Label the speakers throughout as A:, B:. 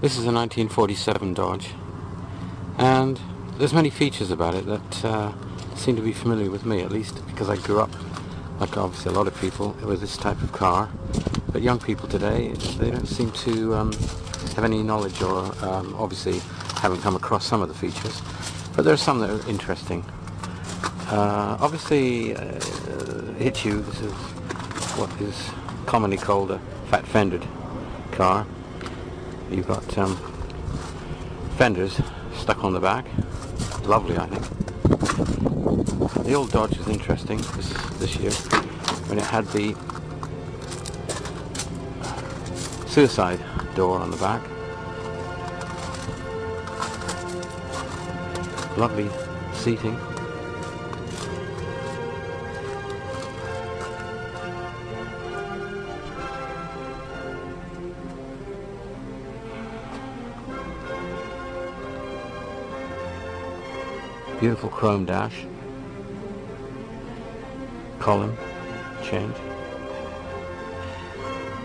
A: This is a 1947 Dodge, and there's many features about it that seem to be familiar with me, at least because I grew up, like obviously a lot of people, with this type of car. But young people today, they don't seem to have any knowledge, or obviously haven't come across some of the features. But there are some that are interesting. Obviously, Hitchu, this is what is commonly called a fat fendered car. You've got fenders stuck on the back. Lovely, I think. The old Dodge was interesting this year when it had the suicide door on the back. Lovely seating. Beautiful chrome dash, column change.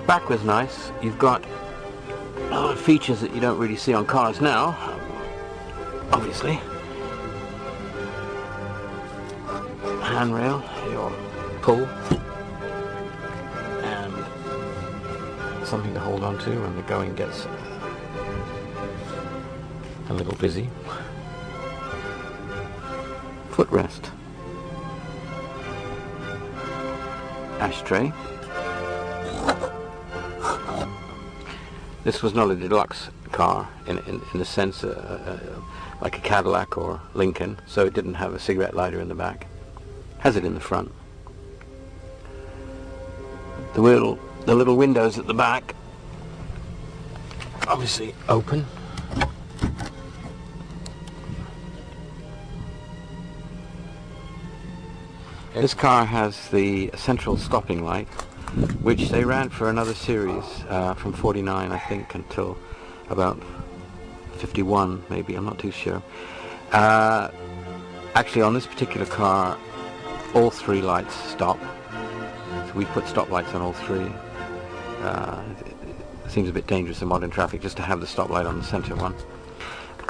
A: Back was nice. You've got a lot of features that you don't really see on cars now, obviously. Handrail, your pull, and something to hold on to when the going gets a little busy. Footrest, ashtray. This was not a deluxe car in the sense like a Cadillac or Lincoln, so it didn't have a cigarette lighter in the back. Has it in the front. The little windows at the back, obviously open. This car has the central stopping light, which they ran for another series from 49, I think, until about 51, maybe, I'm not too sure. Actually, on this particular car, all three lights stop. So we put stop lights on all three. It seems a bit dangerous in modern traffic just to have the stop light on the center one.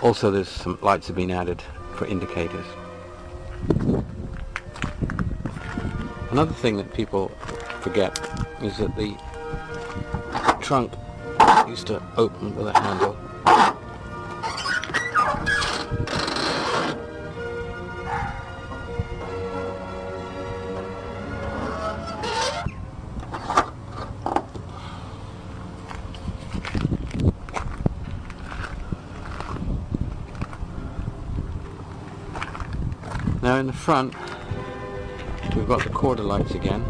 A: Also, there's some lights have been added for indicators. Another thing that people forget is that the trunk used to open with a handle. Now in the front, we've got the quarter lights again.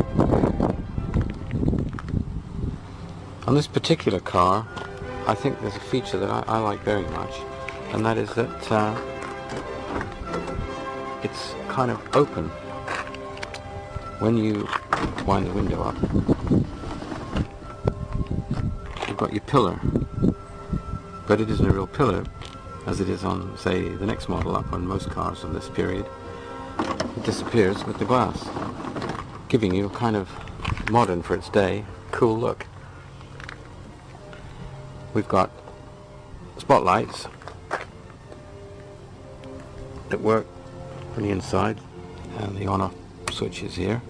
A: On this particular car, I think there's a feature that I like very much, and that is that it's kind of open when you wind the window up. You've got your pillar, but it isn't a real pillar as it is on, say, the next model up on most cars of this period. It disappears with the glass, giving you a kind of modern for its day, cool look. We've got spotlights that work on the inside, and the on-off switches here.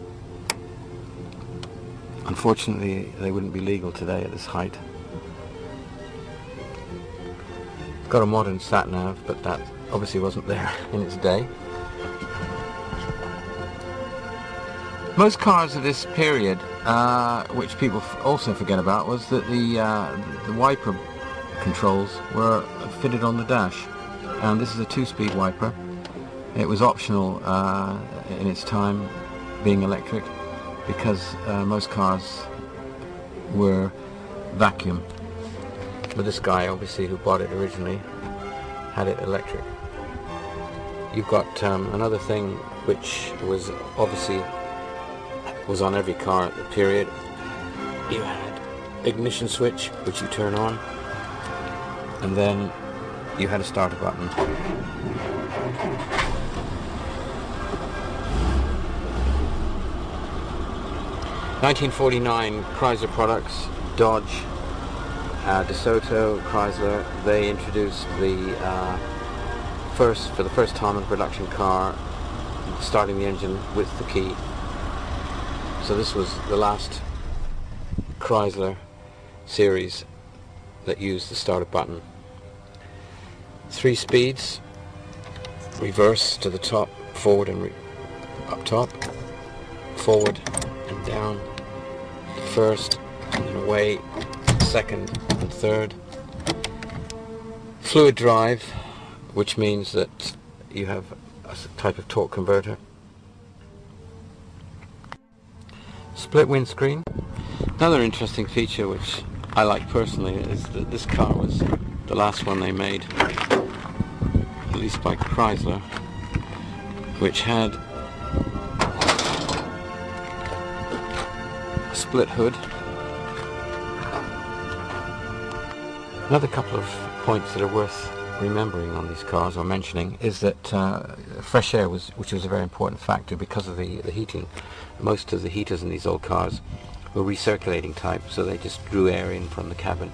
A: Unfortunately, they wouldn't be legal today at this height. Got a modern sat-nav, but that obviously wasn't there in its day. Most cars of this period, which people also forget about, was that the wiper controls were fitted on the dash. And this is a 2-speed wiper. It was optional in its time, being electric, because most cars were vacuum. But this guy, obviously, who bought it originally, had it electric. You've got another thing which was obviously was on every car at the period. You had ignition switch, which you turn on, and then you had a starter button. 1949 Chrysler products, Dodge, DeSoto, Chrysler, they introduced the for the first time in a production car, starting the engine with the key. So this was the last Chrysler series that used the starter button. 3 speeds, reverse to the top, forward and up top, forward and down, first and then away, second and third. Fluid drive, which means that you have a type of torque converter. Split windscreen. Another interesting feature which I like personally is that this car was the last one they made, at least by Chrysler, which had a split hood. Another couple of points that are worth remembering on these cars, or mentioning, is that fresh air which was a very important factor because of the heating. Most of the heaters in these old cars were recirculating type, so they just drew air in from the cabin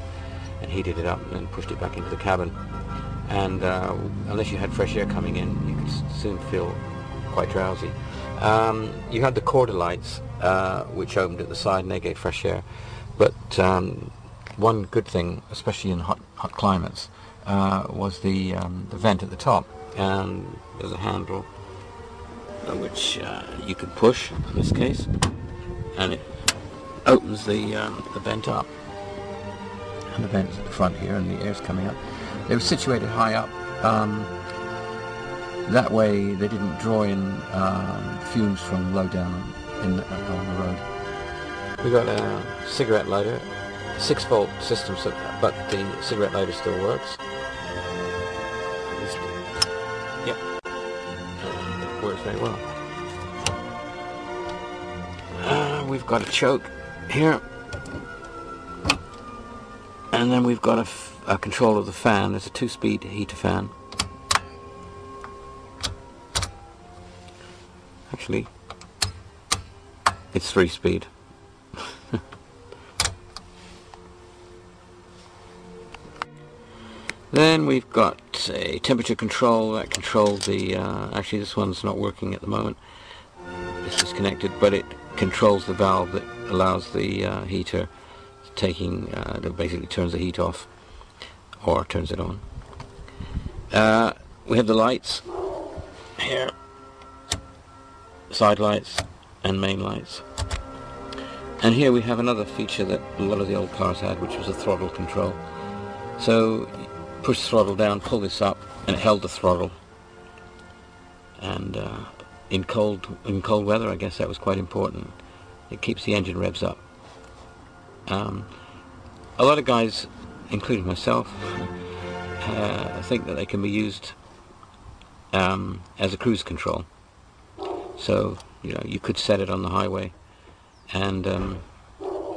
A: and heated it up and then pushed it back into the cabin. And unless you had fresh air coming in, you could soon feel quite drowsy. You had the quarter lights, which opened at the side and they gave fresh air. But one good thing, especially in hot climates, was the vent at the top. And there's a handle which you could push, in this case, and it opens the vent up. And the vent's at the front here, and the air's coming up. They were situated high up. That way they didn't draw in fumes from low down on the road. We got a cigarette lighter, 6-volt system, but the cigarette lighter still works. Yep, it works very well. We've got a choke here, and then we've got a control of the fan. There's a 2-speed heater fan. Actually, it's 3-speed. Then we've got a temperature control that controls the, actually this one's not working at the moment, it's disconnected, but it controls the valve that allows the heater that basically turns the heat off or turns it on. We have the lights here, side lights and main lights. And here we have another feature that a lot of the old cars had, which was a throttle control. So push the throttle down, pull this up, and it held the throttle. And in cold weather, I guess that was quite important. It keeps the engine revs up. A lot of guys, including myself, think that they can be used as a cruise control. So you could set it on the highway and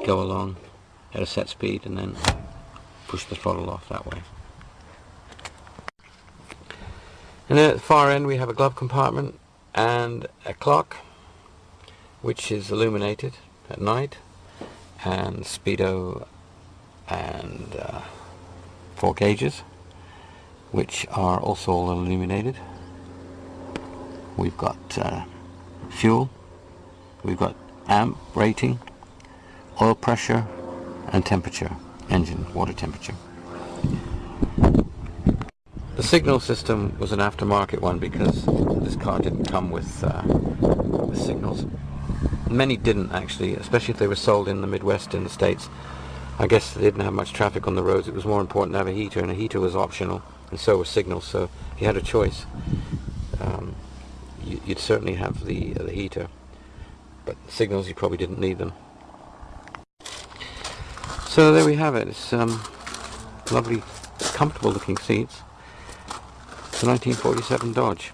A: go along at a set speed and then push the throttle off that way. And then at the far end we have a glove compartment and a clock which is illuminated at night, and speedo and 4 gauges which are also all illuminated. We've got fuel, we've got amp rating, oil pressure and temperature, engine water temperature. The signal system was an aftermarket one because this car didn't come with signals. Many didn't actually, especially if they were sold in the Midwest in the States. I guess they didn't have much traffic on the roads. It was more important to have a heater, and a heater was optional, and so were signals. So if you had a choice, you'd certainly have the heater, but signals you probably didn't need them. So there we have it. It's lovely, comfortable looking seats. It's a 1947 Dodge.